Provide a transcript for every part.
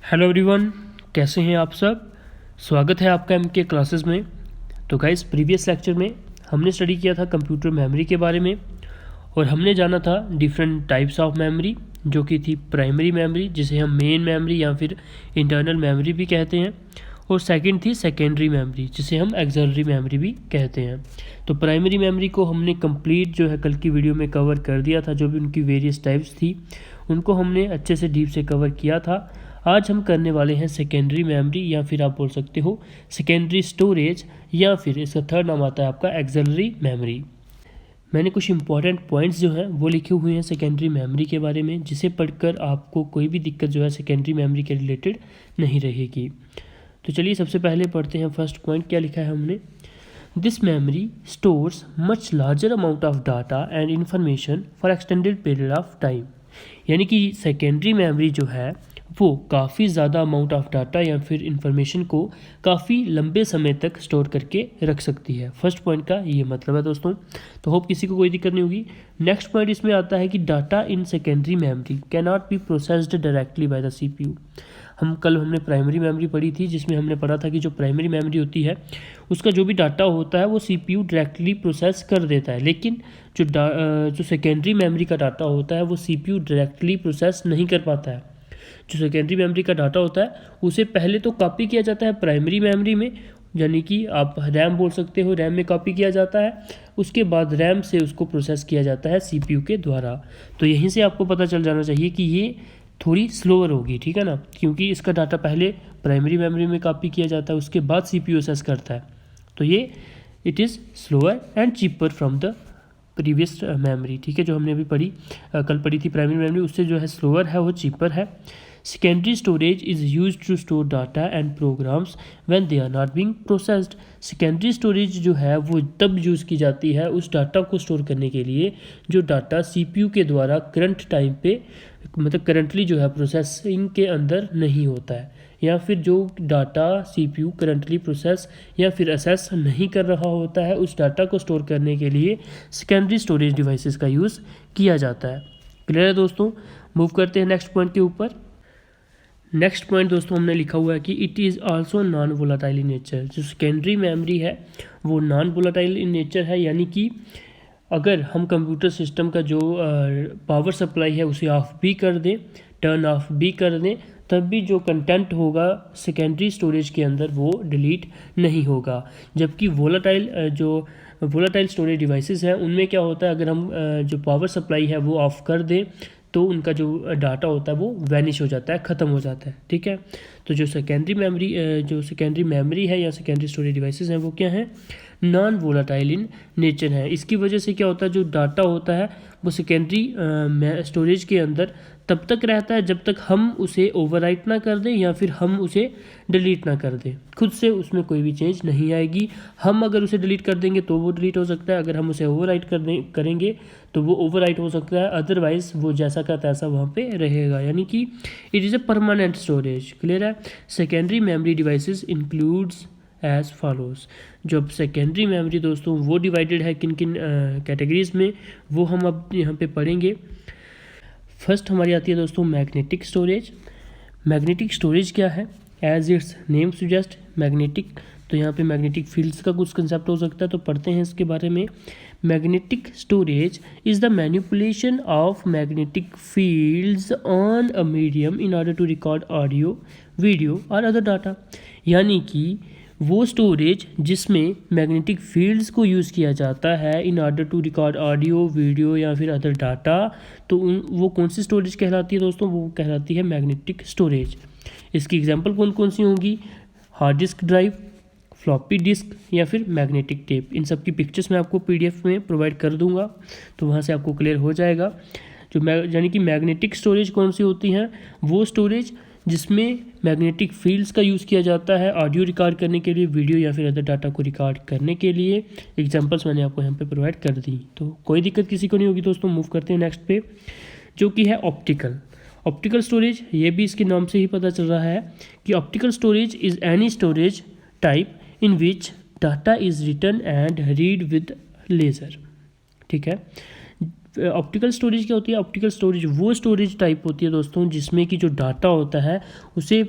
Hello everyone, कैसे हैं आप सब। स्वागत है आपका एमके क्लासेस में। तो गाइस, प्रीवियस लेक्चर में हमने स्टडी किया था कंप्यूटर मेमोरी के बारे में और हमने जाना था डिफरेंट टाइप्स ऑफ मेमोरी, जो कि थी प्राइमरी मेमोरी जिसे हम मेन मेमोरी या फिर इंटरनल मेमोरी भी कहते हैं, और सेकंड थी सेकेंडरी मेमोरी जिसे हम एक्सिलरी मेमोरी भी कहते हैं। तो प्राइमरी मेमोरी को हमने कंप्लीट जो है कल की वीडियो में कवर कर दिया था। जो भी उनकी वेरियस टाइप्स थी उनको हमने अच्छे से डीप से कवर किया था। आज हम करने वाले हैं सेकेंडरी मेमोरी, या फिर आप बोल सकते हो सेकेंडरी स्टोरेज, या फिर इसका थर्ड नाम आता है आपका एक्सिलरी मेमोरी। मैंने कुछ इंपॉर्टेंट पॉइंट्स जो हैं वो लिखे हुए हैं सेकेंडरी मेमोरी के बारे में, जिसे पढ़कर आपको कोई भी दिक्कत जो है सेकेंडरी मेमोरी के रिलेटेड नहीं रहेगी। तो चलिए सबसे पहले पढ़ते हैं फर्स्ट पॉइंट। क्या लिखा है हमने? This memory stores much larger amount of data and information for extended period of time. यानी कि सेकेंडरी मेमोरी जो है वो काफ़ी ज़्यादा अमाउंट ऑफ डाटा या फिर इंफॉर्मेशन को काफ़ी लंबे समय तक स्टोर करके रख सकती है। फर्स्ट पॉइंट का ये मतलब है दोस्तों। तो होप किसी को कोई दिक्कत नहीं होगी। नेक्स्ट पॉइंट इसमें आता है कि data in secondary memory can not be processed directly by the CPU. हमने प्राइमरी मेमोरी पढ़ी थी, जिसमें हमने पढ़ा था कि जो प्राइमरी मेमोरी होती है उसका जो भी डाटा होता है वो सीपीयू डायरेक्टली प्रोसेस कर देता है, लेकिन जो सेकेंडरी मेमोरी का डाटा होता है वो सीपीयू डायरेक्टली प्रोसेस नहीं कर पाता है। जो सेकेंडरी मेमोरी का डाटा होता है उसे पहले तो कॉपी किया जाता है प्राइमरी मेमोरी में, यानी कि आप रैम बोल सकते हो, रैम में कॉपी किया जाता है। उसके बाद रैम से उसको प्रोसेस किया जाता है सीपीयू के द्वारा। तो यहीं से आपको पता चल जाना चाहिए कि ये थोड़ी स्लोअर होगी, ठीक है ना, क्योंकि इसका डाटा पहले प्राइमरी मेमोरी में कॉपी किया जाता है, उसके बाद सीपीयू असेस करता है। तो ये it is slower and cheaper from the previous memory, ठीक है, जो हमने अभी कल पढ़ी थी प्राइमरी मेमोरी, उससे जो है स्लोअर है, वो चीपर है। Secondary storage is used to store data and programs when they are not being processed. Secondary storage जो है वो तब यूज़ की जाती है उस डाटा को स्टोर करने के लिए जो डाटा सीपीयू के द्वारा करंट टाइम पे, मतलब करंटली जो है प्रोसेसिंग के अंदर नहीं होता है, या फिर जो डाटा सीपीयू करंटली प्रोसेस या फिर असेस नहीं कर रहा होता है, उस डाटा को स्टोर करने के लिए सेकेंडरी स्टोरेज डिवाइसेस का यूज़ किया जाता है। क्लियर है दोस्तों? मूव करते हैं नेक्स्ट पॉइंट के ऊपर। नेक्स्ट पॉइंट दोस्तों हमने लिखा हुआ है कि it is also known volatile in nature. जो सेकेंडरी मेमोरी है वो नॉन वोलाटाइल इन नेचर है, यानी कि अगर हम कंप्यूटर सिस्टम का जो पावर सप्लाई है उसे ऑफ भी कर दें, टर्न ऑफ भी कर दें, तब भी जो कंटेंट होगा सेकेंडरी स्टोरेज के अंदर वो डिलीट नहीं होगा। जबकि वोलाटाइल स्टोरेज डिवाइसेस हैं उनमें क्या होता है, अगर हम जो पावर सप्लाई है वो ऑफ़ कर दें तो उनका जो डाटा होता है वो वैनिश हो जाता है, ख़त्म हो जाता है, ठीक है। तो जो सेकेंडरी मेमोरी है या सेकेंडरी स्टोरेज डिवाइसेस हैं वो क्या हैं? नॉन वोलाटाइल इन नेचर है। इसकी वजह से क्या होता है, जो डाटा होता है वो सेकेंडरी स्टोरेज के अंदर तब तक रहता है जब तक हम उसे ओवरराइट ना कर दें या फिर हम उसे डिलीट ना कर दें। खुद से उसमें कोई भी चेंज नहीं आएगी। हम अगर उसे डिलीट कर देंगे तो वो डिलीट हो सकता है, अगर हम उसे ओवरराइट करेंगे तो वो ओवरराइट हो सकता है, अदरवाइज वो जैसा का तैसा वहाँ पे रहेगा। यानी कि it is a permanent storage. Clear है? Secondary memory devices includes as follows. जो सेकेंडरी मेमोरी दोस्तों वो डिवाइडेड है किन किन कैटेगरीज में, वो हम अब यहाँ पे पढ़ेंगे। फर्स्ट हमारी आती है दोस्तों मैग्नेटिक स्टोरेज। मैग्नेटिक स्टोरेज क्या है? As its name suggest, magnetic, तो यहाँ पे मैग्नेटिक फील्ड्स का कुछ कंसेप्ट हो सकता है, तो पढ़ते हैं इसके बारे में। Magnetic storage is the manipulation of magnetic fields on a medium in order to record audio, video और अदर डाटा। यानी कि वो स्टोरेज जिसमें मैग्नेटिक फील्ड्स को यूज़ किया जाता है in order to record audio, video या फिर अदर डाटा, तो वो कौन सी स्टोरेज कहलाती है दोस्तों? वो कहलाती है मैग्नेटिक स्टोरेज। इसकी एग्जांपल कौन कौन सी होंगी? Hard disk drive, floppy disc या फिर मैग्नेटिक टेप। इन सब की पिक्चर्स मैं आपको पीडीएफ में प्रोवाइड कर दूंगा, तो वहाँ से आपको क्लियर हो जाएगा। यानी कि मैग्नेटिक स्टोरेज कौन सी होती हैं? वो स्टोरेज जिसमें मैग्नेटिक फील्ड्स का यूज़ किया जाता है ऑडियो रिकॉर्ड करने के लिए, वीडियो या फिर अदर डाटा को रिकॉर्ड करने के लिए। एग्जांपल्स मैंने आपको यहाँ पे प्रोवाइड कर दी, तो कोई दिक्कत किसी को नहीं होगी दोस्तों। मूव करते हैं नेक्स्ट पे, जो कि है ऑप्टिकल स्टोरेज। ये भी इसके नाम से ही पता चल रहा है कि optical storage is any storage type in which data is written and read with laser, ठीक है। ऑप्टिकल स्टोरेज क्या होती है? ऑप्टिकल स्टोरेज वो स्टोरेज टाइप होती है दोस्तों जिसमें कि जो डाटा होता है उसे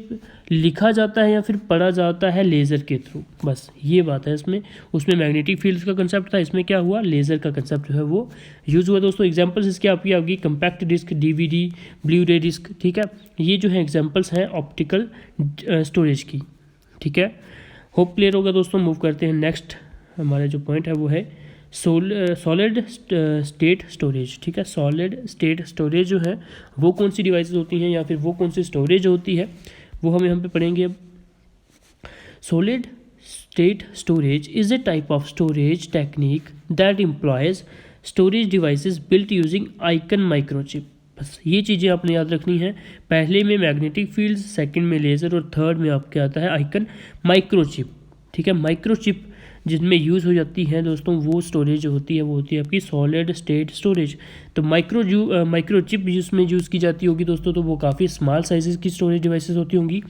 लिखा जाता है या फिर पढ़ा जाता है लेज़र के थ्रू, बस ये बात है इसमें। उसमें मैग्नेटिक फील्ड का कंसेप्ट था, इसमें क्या हुआ, लेज़र का कंसेप्ट जो है वो यूज़ हुआ दोस्तों। एग्जांपल्स इसके आपकी आपकी कंपैक्ट डिस्क, डीवीडी, ब्लू रे डिस्क, ठीक है, ये जो है एग्जांपल्स हैं ऑप्टिकल स्टोरेज की, ठीक है। होप क्लियर होगा दोस्तों। मूव करते हैं नेक्स्ट, हमारा जो पॉइंट है वो है सॉलिड स्टेट स्टोरेज, ठीक है। सॉलिड स्टेट स्टोरेज जो है वो कौन सी डिवाइसेस होती हैं या फिर वो कौन सी स्टोरेज होती है वो हम यहाँ पे पढ़ेंगे अब। Solid state storage is a type of storage technique that employees storage devices built using icon microchip. बस ये चीज़ें आपने याद रखनी है। पहले में मैग्नेटिक फील्ड, सेकंड में लेज़र और थर्ड में आपके आता है आइकन माइक्रोचिप, ठीक है। माइक्रोचिप जिनमें यूज़ हो जाती है दोस्तों वो स्टोरेज जो होती है वो होती है आपकी सॉलिड स्टेट स्टोरेज। तो माइक्रोचिप जिसमें यूज़ की जाती होगी दोस्तों तो वो काफ़ी स्मॉल साइजेस की स्टोरेज डिवाइसेस होती होंगी।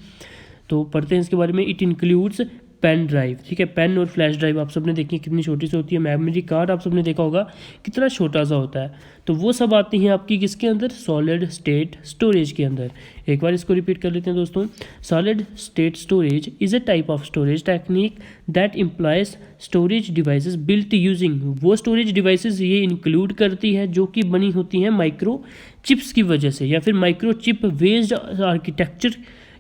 तो पढ़ते हैं इसके बारे में। इट इंक्लूड्स पेन ड्राइव, ठीक है। पेन और फ्लैश ड्राइव आप सबने देखी कितनी छोटी सी होती है। मेमोरी कार्ड आप सबने देखा होगा कितना छोटा सा होता है। तो वो सब आती हैं आपकी किसके अंदर, सॉलिड स्टेट स्टोरेज के अंदर। एक बार इसको रिपीट कर लेते हैं दोस्तों। Solid state storage is a type of storage technique that employees storage devices built using, वो स्टोरेज डिवाइसेस ये इंक्लूड करती है जो कि बनी होती हैं माइक्रो चिप्स की वजह से या फिर माइक्रो चिप बेस्ड आर्किटेक्चर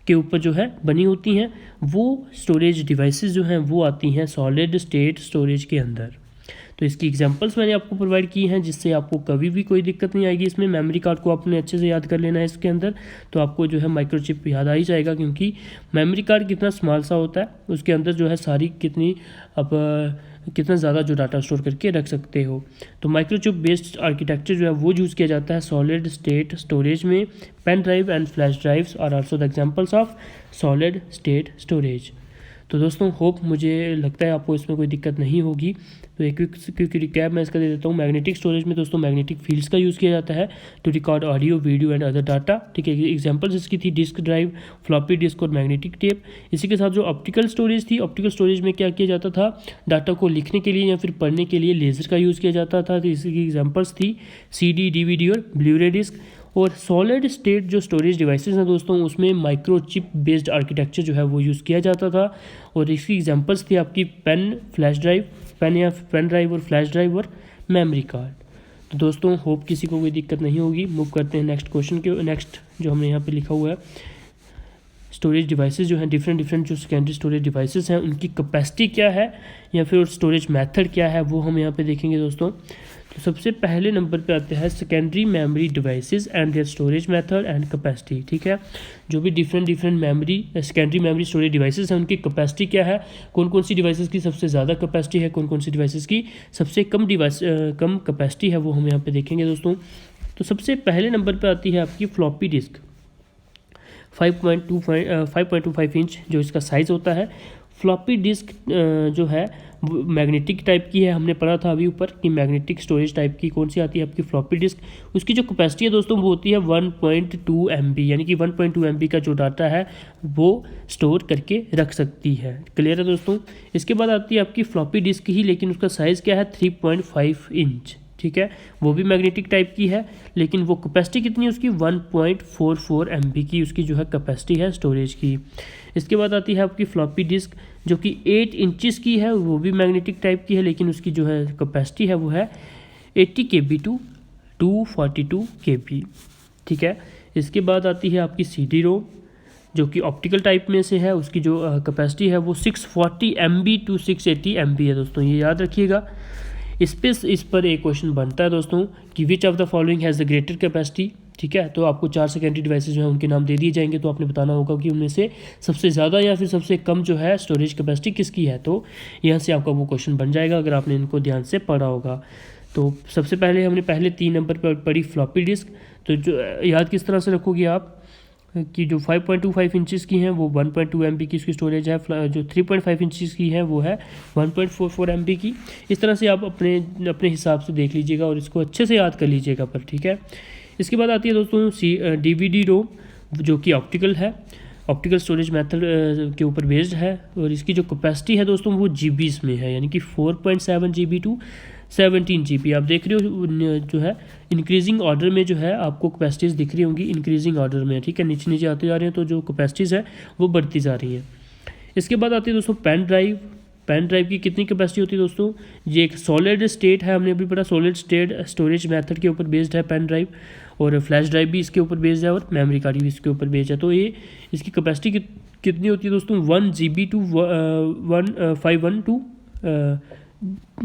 के ऊपर जो है बनी होती हैं। वो स्टोरेज डिवाइसेस जो हैं वो आती हैं सॉलिड स्टेट स्टोरेज के अंदर। तो इसकी एग्जांपल्स मैंने आपको प्रोवाइड की हैं जिससे आपको कभी भी कोई दिक्कत नहीं आएगी। इसमें मेमोरी कार्ड को आपने अच्छे से याद कर लेना है इसके अंदर, तो आपको जो है माइक्रोचिप याद आ ही जाएगा, क्योंकि मेमोरी कार्ड कितना स्मॉल सा होता है उसके अंदर जो है सारी कितना ज़्यादा जो डाटा स्टोर करके रख सकते हो। तो माइक्रोचिप बेस्ड आर्किटेक्चर जो है वो यूज़ किया जाता है सॉलिड स्टेट स्टोरेज में। Pen drive and flash drives are also the examples of solid state storage. तो दोस्तों होप, मुझे लगता है आपको इसमें कोई दिक्कत नहीं होगी। तो एक क्विक रिकैप मैं इसका दे देता हूँ। मैग्नेटिक स्टोरेज में दोस्तों मैग्नेटिक फील्ड्स का यूज़ किया जाता है to record audio, video and other data, ठीक है। एग्जांपल्स इसकी थी डिस्क ड्राइव, फ्लॉपी डिस्क और मैग्नेटिक टेप। इसी के साथ जो ऑप्टिकल स्टोरेज थी, ऑप्टिकल स्टोरेज में क्या किया जाता था, डाटा को लिखने के लिए या फिर पढ़ने के लिए लेज़र का यूज़ किया जाता था। तो इसकी एग्जाम्पल्स थी CD, DVD और ब्लू रे डिस्क। और सॉलिड स्टेट जो स्टोरेज डिवाइसेस हैं दोस्तों उसमें माइक्रोचिप बेस्ड आर्किटेक्चर जो है वो यूज़ किया जाता था। और इसकी एग्जांपल्स थी आपकी pen, flash drive, pen drive और फ्लैश ड्राइव और मेमोरी कार्ड। तो दोस्तों होप किसी को कोई दिक्कत नहीं होगी। मूव करते हैं नेक्स्ट क्वेश्चन के। नेक्स्ट जो हमने यहाँ पे लिखा हुआ है, स्टोरेज डिवाइसेस जो हैं डिफरेंट जो सेकेंडरी स्टोरेज डिवाइसेस हैं उनकी कैपेसिटी क्या है या फिर स्टोरेज मेथड क्या है वो हम यहाँ पे देखेंगे दोस्तों। तो सबसे पहले नंबर पे आते हैं secondary memory devices and their storage method and capacity, ठीक है। जो भी different memory secondary memory storage devices हैं उनकी कैपेसिटी क्या है, कौन कौन सी डिवाइसेस की सबसे ज़्यादा कैपेसिटी है, कौन कौन सी डिवाइसेस की सबसे कम कैपेसिटी है, वो हम यहाँ पे देखेंगे दोस्तों। तो सबसे पहले नंबर पर आती है आपकी फ्लॉपी डिस्क। 5.25 इंच जो इसका साइज़ होता है। फ्लॉपी डिस्क जो है मैग्नेटिक टाइप की है, हमने पढ़ा था अभी ऊपर कि मैग्नेटिक स्टोरेज टाइप की कौन सी आती है आपकी फ्लॉपी डिस्क। उसकी जो कैपेसिटी है दोस्तों वो होती है 1.2 MB, यानी कि 1.2 MB का जो डाटा है वो स्टोर करके रख सकती है। क्लियर है दोस्तों। इसके बाद आती है आपकी फ्लॉपी डिस्क ही, लेकिन उसका साइज़ क्या है 3.5 इंच, ठीक है। वो भी मैग्नेटिक टाइप की है, लेकिन वो कैपेसिटी कितनी है उसकी 1.44 MB की उसकी जो है कैपेसिटी है स्टोरेज की। इसके बाद आती है आपकी फ्लॉपी डिस्क जो कि 8 इंचेस की है, वो भी मैग्नेटिक टाइप की है, लेकिन उसकी जो है कैपेसिटी है वो है 80 KB टू 242 KB, ठीक है। इसके बाद आती है आपकी CD-ROM जो कि ऑप्टिकल टाइप में से है, उसकी जो कैपेसिटी है वो 640 MB टू 680 MB है दोस्तों, ये याद रखिएगा। इस पर एक क्वेश्चन बनता है दोस्तों कि which of the following has the greater capacity, ठीक है। तो आपको 4 सेकेंडरी डिवाइसेस जो है उनके नाम दे दिए जाएंगे, तो आपने बताना होगा कि उनमें से सबसे ज़्यादा या फिर सबसे कम जो है स्टोरेज कैपेसिटी किसकी है। तो यहाँ से आपका वो क्वेश्चन बन जाएगा अगर आपने इनको ध्यान से पढ़ा होगा। तो सबसे पहले हमने पहले 3 नंबर पर पढ़ी फ्लॉपी डिस्क। तो जो याद किस तरह से रखोगे आप कि जो 5.25 इंचेस की हैं वो 1.2 MB की उसकी स्टोरेज है, जो 3.5 इंचेस की है वो है 1.44 MB की। इस तरह से आप अपने हिसाब से देख लीजिएगा और इसको अच्छे से याद कर लीजिएगा पर, ठीक है। इसके बाद आती है दोस्तों DVD-ROM जो कि ऑप्टिकल है, ऑप्टिकल स्टोरेज मेथड के ऊपर बेस्ड है। और इसकी जो कैपेसिटी है दोस्तों वो GBs में है, यानी कि 4.7 GB टू 17 GB। आप देख रहे हो जो है इंक्रीजिंग ऑर्डर में जो है आपको कैपेसिटीज़ दिख रही होंगी इंक्रीजिंग ऑर्डर में, ठीक है, नीचे नीचे आते जा रहे हैं तो जो कैपेसिटीज़ है वो बढ़ती जा रही हैं। इसके बाद आती है दोस्तों पेन ड्राइव। पेन ड्राइव की कितनी कैपेसिटी होती है दोस्तों? ये एक सॉलिड स्टेट है, हमने अभी पढ़ा सॉलिड स्टेट स्टोरेज मेथड के ऊपर बेस्ड है पेन ड्राइव, और फ्लैश ड्राइव भी इसके ऊपर बेस्ड है, और मेमोरी कार्ड भी इसके ऊपर बेस्ड है। तो ये इसकी कैपेसिटी कितनी होती है दोस्तों? 1 GB टू 151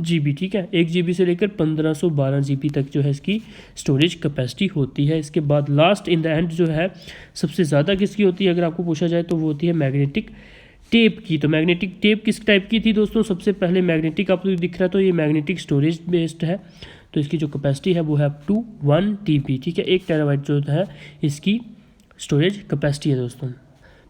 GB, ठीक है, 1 GB से लेकर 1512 GB तक जो है इसकी स्टोरेज कैपेसिटी होती है। इसके बाद लास्ट इन द एंड जो है सबसे ज़्यादा किसकी होती है अगर आपको पूछा जाए तो वो होती है मैग्नेटिक टेप की। तो मैग्नेटिक टेप किस टाइप की थी दोस्तों? सबसे पहले मैग्नेटिक आपको दिख रहा है तो ये मैग्नेटिक स्टोरेज बेस्ड है, तो इसकी जो कैपेसिटी है वो है अप टू 1 TB, ठीक है, 1 TB जो है इसकी स्टोरेज कैपेसिटी है दोस्तों।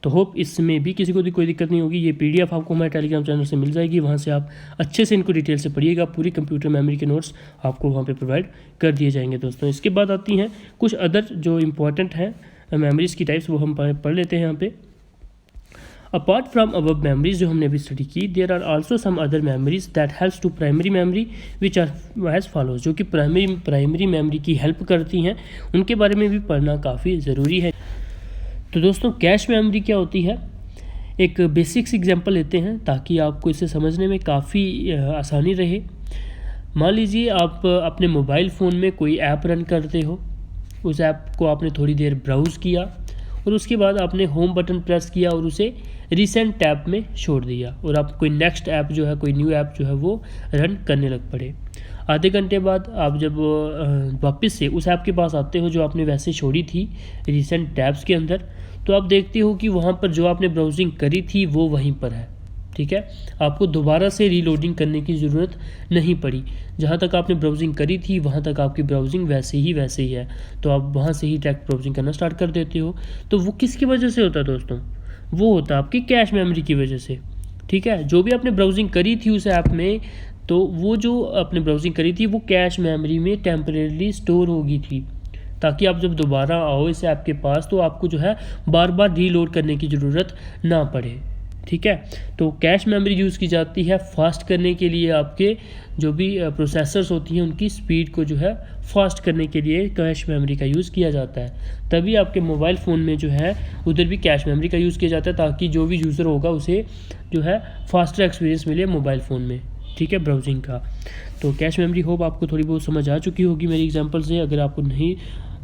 तो होप इसमें भी किसी को भी कोई दिक्कत नहीं होगी। ये PDF आपको हमारे टेलीग्राम चैनल से मिल जाएगी, वहाँ से आप अच्छे से इनको डिटेल से पढ़िएगा। पूरी कंप्यूटर मेमोरी के नोट्स आपको वहाँ पे प्रोवाइड कर दिए जाएंगे दोस्तों। इसके बाद आती हैं कुछ अदर जो इंपॉर्टेंट हैं मेमोरीज़ की टाइप्स, वो हम पढ़ लेते हैं यहाँ पे। अपार्ट फ्रॉम अबव मेमोरीज जो हमने अभी स्टडी की, there are also some other memories that helps to primary memory which are as follows, जो कि प्राइमरी मेमोरी की हेल्प करती हैं, उनके बारे में भी पढ़ना काफ़ी ज़रूरी है। तो दोस्तों कैश मेमोरी क्या होती है, एक बेसिक्स एग्जांपल लेते हैं ताकि आपको इसे समझने में काफ़ी आसानी रहे। मान लीजिए आप अपने मोबाइल फ़ोन में कोई ऐप रन करते हो, उस ऐप को आपने थोड़ी देर ब्राउज़ किया और उसके बाद आपने होम बटन प्रेस किया और उसे रिसेंट टैब में छोड़ दिया, और आप कोई नेक्स्ट ऐप जो है, कोई न्यू ऐप जो है वो रन करने लग पड़े। आधे घंटे बाद आप जब वापस से उस ऐप के पास आते हो जो आपने वैसे छोड़ी थी रिसेंट टैब्स के अंदर, तो आप देखते हो कि वहाँ पर जो आपने ब्राउजिंग करी थी वो वहीं पर है, ठीक है, आपको दोबारा से रीलोडिंग करने की ज़रूरत नहीं पड़ी। जहाँ तक आपने ब्राउजिंग करी थी वहाँ तक आपकी ब्राउजिंग वैसे ही है, तो आप वहाँ से ही डायरेक्ट ब्राउजिंग करना स्टार्ट कर देते हो। तो वो किसकी वजह से होता है दोस्तों? वो होता है आपकी कैश मेमोरी की वजह से, ठीक है। जो भी आपने ब्राउजिंग करी थी उस ऐप में, तो वो जो आपने ब्राउजिंग करी थी वो कैश मेमोरी में टेम्परेरी स्टोर होगी थी, ताकि आप जब दोबारा आओ इस ऐप के पास तो आपको जो है बार बार रीलोड करने की ज़रूरत ना पड़े, ठीक है। तो कैश मेमोरी यूज़ की जाती है फास्ट करने के लिए, आपके जो भी प्रोसेसर्स होती हैं उनकी स्पीड को जो है फास्ट करने के लिए कैश मेमोरी का यूज़ किया जाता है। तभी आपके मोबाइल फ़ोन में जो है उधर भी कैश मेमोरी का यूज़ किया जाता है, ताकि जो भी यूज़र होगा उसे जो है फास्टर एक्सपीरियंस मिले मोबाइल फ़ोन में, ठीक है, ब्राउजिंग का। तो कैश मेमोरी होप आपको थोड़ी बहुत समझ आ चुकी होगी मेरी एग्जांपल से। अगर आपको नहीं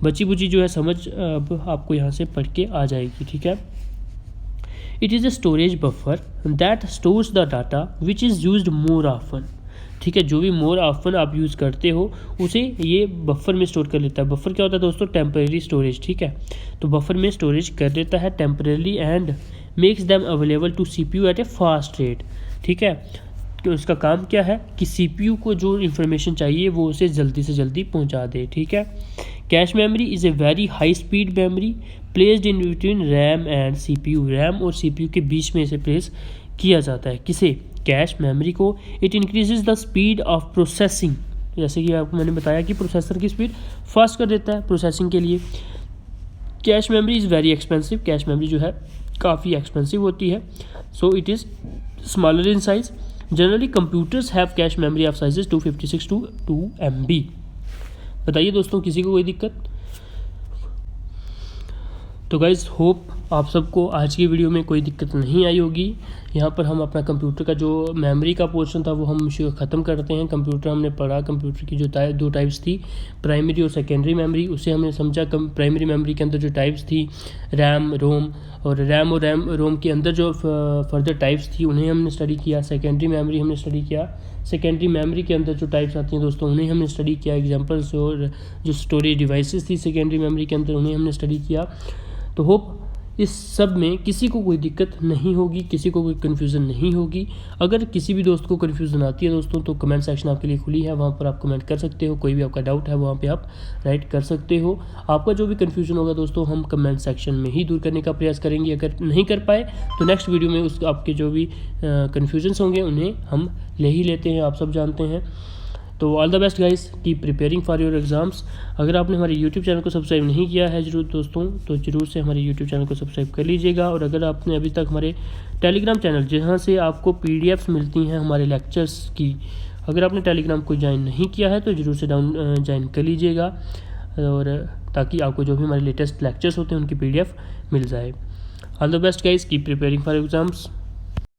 बची बुची जो है समझ अब आपको यहाँ से पढ़ के आ जाएगी, ठीक है। It is a storage buffer that stores the data which is used more often, ठीक है, जो भी मोर ऑफन आप यूज़ करते हो उसे ये बफर में स्टोर कर लेता है। बफर क्या होता है दोस्तों? टेम्परेरी स्टोरेज, ठीक है। तो बफर में स्टोरेज कर लेता है temporary and makes them available to CPU at a fast rate, ठीक है। तो इसका काम क्या है कि CPU को जो इन्फॉर्मेशन चाहिए वो उसे जल्दी से जल्दी पहुंचा दे, ठीक है। Cache memory is a very high speed memory placed in between RAM and CPU, RAM और CPU के बीच में इसे प्लेस किया जाता है। किसे? कैश मेमोरी को। It increases the speed of processing, जैसे कि आपको मैंने बताया कि प्रोसेसर की स्पीड फास्ट कर देता है प्रोसेसिंग के लिए। Cache memory is very expensive, cache memory जो है काफ़ी एक्सपेंसिव होती है। So it is smaller in size. Generally computers have cache memory of sizes 256 to 2 MB। बताइए दोस्तों किसी को कोई दिक्कत? तो गाइज़ होप आप सबको आज की वीडियो में कोई दिक्कत नहीं आई होगी। यहाँ पर हम अपना कंप्यूटर का जो मेमोरी का पोर्शन था वो हम ख़त्म करते हैं। कंप्यूटर हमने पढ़ा, कंप्यूटर की जो दो टाइप्स थी, प्राइमरी और सेकेंडरी मेमोरी, उसे हमने समझा। प्राइमरी मेमोरी के अंदर जो टाइप्स थी रैम, रोम, और रैम और रोम के अंदर जो फर्दर टाइप्स थी उन्हें हमने स्टडी किया। सेकेंडरी मेमोरी हमने स्टडी किया। सेकेंडरी मेमोरी के अंदर जो टाइप्स आती हैं दोस्तों उन्हें हमने स्टडी किया। एग्जांपल्स और जो स्टोरेज डिवाइसेस थी सेकेंडरी मेमोरी के अंदर उन्हें हमने स्टडी किया। तो होप इस सब में किसी को कोई दिक्कत नहीं होगी, किसी को कोई कन्फ्यूज़न नहीं होगी। अगर किसी भी दोस्त को कन्फ्यूज़न आती है दोस्तों तो कमेंट सेक्शन आपके लिए खुली है, वहाँ पर आप कमेंट कर सकते हो। कोई भी आपका डाउट है वहाँ पे आप राइट कर सकते हो। आपका जो भी कन्फ्यूज़न होगा दोस्तों हम कमेंट सेक्शन में ही दूर करने का प्रयास करेंगे। अगर नहीं कर पाए तो नेक्स्ट वीडियो में उस आपके जो भी कन्फ्यूजन्स होंगे उन्हें हम ले ही लेते हैं, आप सब जानते हैं। तो all the best guys, keep preparing for your exams. अगर आपने हमारे यूट्यूब चैनल को सब्सक्राइब नहीं किया है जरूर दोस्तों तो ज़रूर से हमारे यूट्यूब चैनल को सब्सक्राइब कर लीजिएगा। और अगर आपने अभी तक हमारे टेलीग्राम चैनल जहाँ से आपको PDFs मिलती हैं हमारे लेक्चर्स की, अगर आपने टेलीग्राम को ज्वाइन नहीं किया है तो ज़रूर से ज्वाइन कर लीजिएगा, और ताकि आपको जो भी हमारे लेटेस्ट लेक्चर्स होते हैं उनकी PDF मिल जाए। All the best guys, keep preparing for exams.